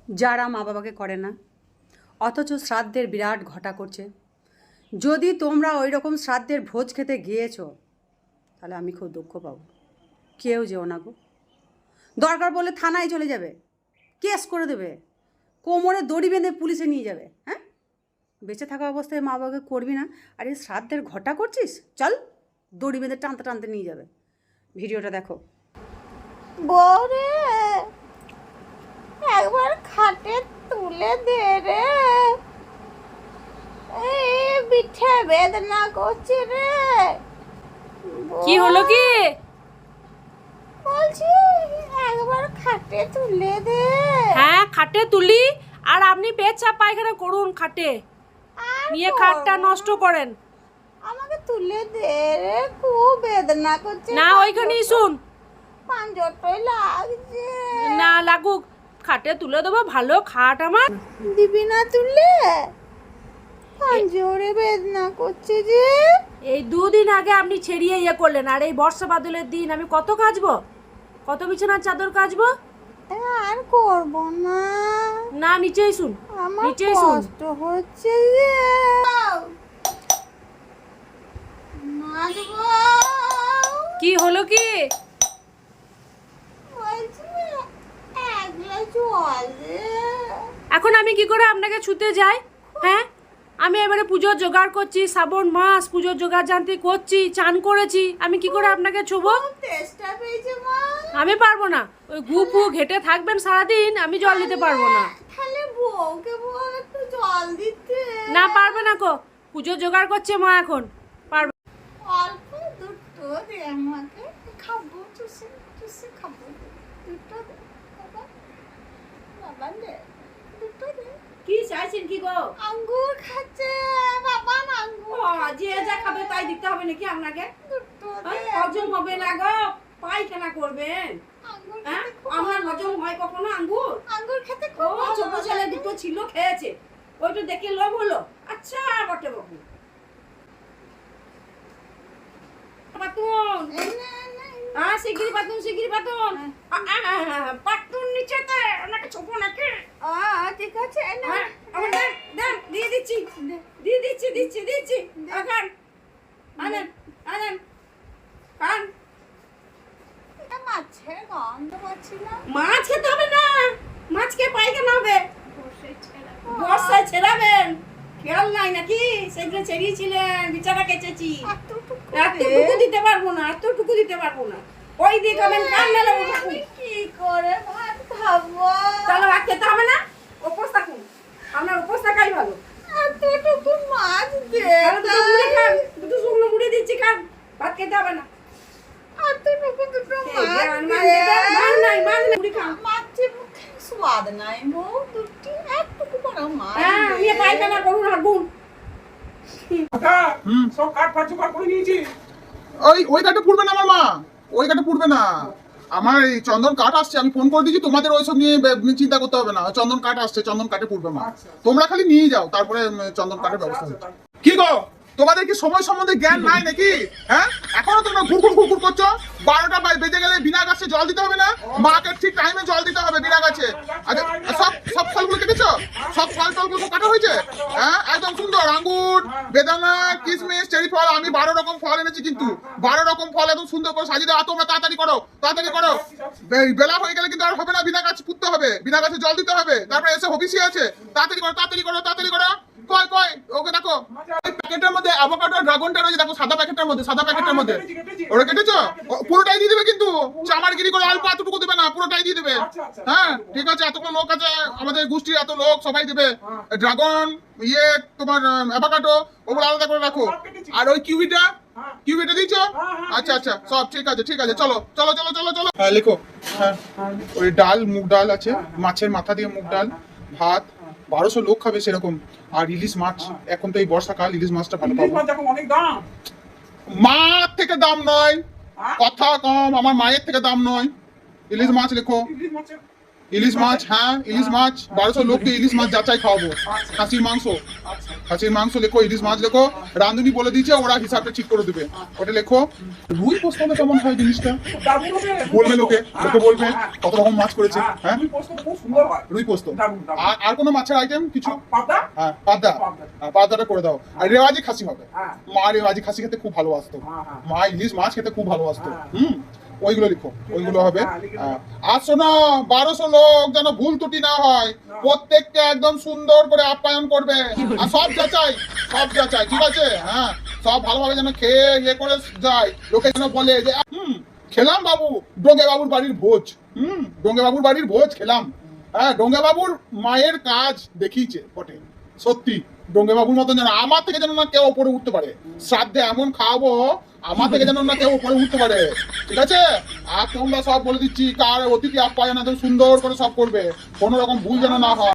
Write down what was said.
যারা মা বাবাকে করে না, অথচ শ্রাদ্ধের বিরাট ঘটা করছে। যদি তোমরা ওই রকম শ্রাদ্ধের ভোজ খেতে গিয়েছো, তাহলে আমি খুব দুঃখ পাবো। কেউ যেও না গো। দরকার বলে থানায় চলে যাবে, কেস করে দেবে, কোমরে দড়ি বেঁধে পুলিশে নিয়ে যাবে। হ্যাঁ, বেঁচে থাকা অবস্থায় মা বাবাকে করবি না, আর এই শ্রাদ্ধের ঘটা করছিস, চল দড়ি বেঁধে টানতে টানতে নিয়ে যাবে। ভিডিওটা দেখো। বরে একবার খাটে তুলে দে রে, এই পিঠে বেদনা করছে রে। কি হলো কি? বলছি একবার খাটে তুলে দে। হ্যাঁ, খাটে তুলি, আর আপনি পেচ্ছাপ পায়খানা করুন খাটে, নিয়ে খাটটা নষ্ট করেন। আমাকে তুলে দে রে, খুব বেদনা করছে। না, ওইখানেই শুন। পাঁজরটাই লাগছে। না লাগুক, খাটে তুলে দেবো, ভালো খাট আমার। দিবি না তুলে? পাঁজরে বেদনা করছে যে। এই দুদিন আগে আপনি ছেড়িয়ে ইয়ে করলেন, আর এই বর্ষা বাদলের দিন আমি কত কাচবো, কত বিছানার চাদর কাচবো? আর করব না। না, নিচেই শুন, আমার নিচেই শুন। কষ্ট হচ্ছে যে। নাচবো। কি হলো কি? বলছি এক গ্লাস জল দে। এখন আমি কি করে আপনাকে ছুতে যাই? হ্যাঁ, আমি এবারে পুজোর জোগাড় করছি, শ্রাবণ মাস, পুজোর জোগাড় জানতে করছি, চান করেছি, আমি কি করে আপনাকে ছুবো? তেষ্টা পেয়েছে মা। আমি পারবো না, ওই গু ফু ঘেটে থাকবেন সারাদিন, আমি জল দিতে পারবো না। তাহলে বউকে বল একটু জল দিতে। না, পারবে না কো, পুজোর জোগাড় করছে মা এখন, পারবে। অল্প দুটো দে আমাকে, খাবো, চুষে চুষে খাবো। দুটো দে বাবা, বাবা দে দুটো দে। কি চাইছেন কি গো? আঙ্গুর খাচ্ছে বাবা, আঙ্গুর যে যা খাবে তাই দিতে হবে নাকি আপনাকে? দুটো দে। হজম হবে না গো, পায়খানা করবেন। আঙ্গুর হ্যাঁ, খেতে খুব আমার ভালো। হজম হয় কখনো আঙ্গুর? আঙ্গুর খেতে ও, খুব ভালো ছোট ছেলে লাগে। দুটো ছিল, খেয়েছে, ওইটা দেখে লোভ হলো। আচ্ছা বটে বাবু, পাতুন, এই নে, নে, নে। হ্যাঁ শিগগিরি পাতুন, শিগগিরি পাতুন। পাতুন নিচেতে, ওনাকে ছোপো নাকি? ঠিক আছে, এই নে। হ্যাঁ, আমার দেন, দেন, দিয়ে দিচ্ছি, দিয়ে দিচ্ছি, দিচ্ছি। খান, আনেন, আনেন, খান। এটা মাছের গন্ধ পাচ্ছি না। মাছ খেতে হবে না, মাছ খেয়ে পায়খানা হবে। বসে ছেড়ে। বর্ষায় ছেড়াবেন, খেয়াল নাই নাকি? সেগুলো ছেড়িয়েছিলেন, বিছানা কেচেছি। এতটুকু দিতে পারবো না, এতটুকু দিতে পারবো না। ওই দিয়ে খাবেন, খান, নাহলে বসে আমি কি করে ভাত খাবো? তাহলে ভাত খেতে হবে না, উপোস থাকুন, আপনার উপোস থাকাই ভালো। এতটুকু মাছ দে তাহলে দুটো মুড়ি খান, দুটো শুকনো মুড়ি দিচ্ছি, খান, ভাত খেতে হবে না। এতটুকু দুটো মাছ মান দে। নাই, মুড়ি খান। মাছের মুখে স্বাদ নাই বউ, দুটি একটুকু বড় মাছ হ্যাঁ, দে। নিয়ে পায়খানা করুন, হাগুন। সব কাঠ ফাট জোগাড় করে নিয়েছি। ওই কাঠে পুড়বে না আমার মা, ওই কাঠে পুড়বে না। আমার এই চন্দন কাঠ আসছে, আমি ফোন করে দিয়েছি, তোমাদের ওইসব নিয়ে চিন্তা করতে হবে না। চন্দন কাঠ আসছে, চন্দন কাঠে পুড়বে মা। তোমরা খালি নিয়ে যাও, তারপরে চন্দন কাঠের ব্যবস্থা হচ্ছে। কি গো, তোমাদের কি সময় সম্বন্ধে জ্ঞান নাই নাকি? হ্যাঁ, এখনো তোমরা ঘুরঘুর করছো। 12টা বেজে গেলে বিনা গাছে জল দিতে হবে না? মাকে ঠিক টাইমে জল দিতে হবে বিনা গাছে। আচ্ছা, সব ফলগুলো কেটেছো? সব ফল টলগুলো সব কাটা হয়েছে? হ্যাঁ, একদম সুন্দর আঙ্গুর, বেদানা, কিশমিশ, চেরি ফল, আমি 12 রকম ফল এনেছি, কিন্তু 12 রকম ফল একদম সুন্দর করে সাজিয়ে দাও। তোমরা তাড়াতাড়ি করো, তাড়াতাড়ি করো। বেলা হয়ে গেলে কিন্তু আর হবে না, বিনা গাছ পুঁততে হবে, বিনা গাছে জল দিতে হবে। তারপরে এসে হবিসি আছে, তাড়াতাড়ি করো, তাড়াতাড়ি করো, তাড়াতাড়ি করো। কই ওকে দেখো, ওই প্যাকেটের মধ্যে অ্যাভোকাডো ড্রাগনটা রয়েছে, দেখো সাদা প্যাকেটের মধ্যে, সাদা প্যাকেটের মধ্যে। ওরা কেটেছো? পুরোটাই দিয়ে দেবে, কিন্তু চামারগিরি করে অল্প এতটুকু দেবে না, পুরোটাই দিয়ে দেবে। হ্যাঁ, ঠিক আছে, এতগুলো লোক আছে আমাদের গোষ্ঠীর, এত লোক, সবাই দেবে। ড্রাগন, তোমার অ্যাভোকাডো, ওগুলো আলাদা করে রাখো। আর ওই কিউইটা দিয়েছো? আচ্ছা, সব ঠিক আছে, ঠিক আছে, চলো। হ্যাঁ, লিখো। হ্যাঁ, ওই ডাল, মুগ ডাল আছে, মাছের মাথা দিয়ে মুগ ডাল, ভাত, 1200 লোক খাবে সেরকম। আর ইলিশ মাছ, এখন তো এই বর্ষাকাল, ইলিশ মাছটা ভালো পাবো। অনেক দাম। মার থেকে দাম নয়, কথা কম, আমার মায়ের থেকে দাম নয়। ইলিশ মাছ লেখো। ইলিশ মাছ, হ্যাঁ ইলিশ মাছ, 1200 লোককে ইলিশ মাছ যাচাই খাওয়াবো। খাসির মাংস, আচ্ছা খাসির মাংস লেখো, ইলিশ মাছ লেখো, রাঁধুনি বলে দিয়েছে, ওরা হিসাবটা ঠিক করে দেবে। ওটা লেখো। রুই পোস্ত হলে কেমন হয় জিনিসটা? দারুণ হবে। বলবে লোকে, লোকে বলবে কত রকম মাছ করেছে। হ্যাঁ রুই পোস্ত খুব সুন্দর হয়। রুই পোস্ত। দারুণ, দারুণ। আর কোনো মাছের আইটেম কিছু? পাবদা? হ্যাঁ পাবদা, হ্যাঁ, পাবদাটা করে দাও। আর রেওয়াজি খাসি হবে। হ্যাঁ। মা রেওয়াজি খাসি খেতে খুব ভালোবাসতো, হ্যাঁ, হ্যাঁ। মা ইলিশ মাছ খেতে খুব ভালোবাসতো। হ্যাঁ। ওইগুলো লিখো, ওইগুলো হবে। হ্যাঁ, লিখে হ্যাঁ। আর শোনো, 1200 লোক যেন ভুল ত্রুটি না হয়, প্রত্যেককে একদম সুন্দর করে আপ্যায়ন করবে। আর সব যাচাই, সব যাচাই, ঠিক আছে? হ্যাঁ, সব ভালোভাবে যেন খেয়ে ইয়ে করে যায়, লোকে যেন বলে যে খেলাম বাবু, ডোঙ্গে বাবুর বাড়ির ভোজ। ডোঙ্গে বাবুর বাড়ির ভোজ খেলাম। হ্যাঁ, ডোঙ্গে বাবুর মায়ের কাজ দেখিয়েছে বটে, সত্যি। ডোঙ্গে বাবুর মতন যেন আমার থেকে যেন না কেউ ওপরে উঠতে পারে। শ্রাদ্ধে এমন খাওয়াবো, আমার থেকে যেন না কেউ ওপরে উঠতে পারে, ঠিক আছে? আর তোমরা সব বলে দিচ্ছি, কার অতিথি আপ্যায়ন একদম সুন্দর করে সব করবে, কোনো রকম ভুল যেন না হয়।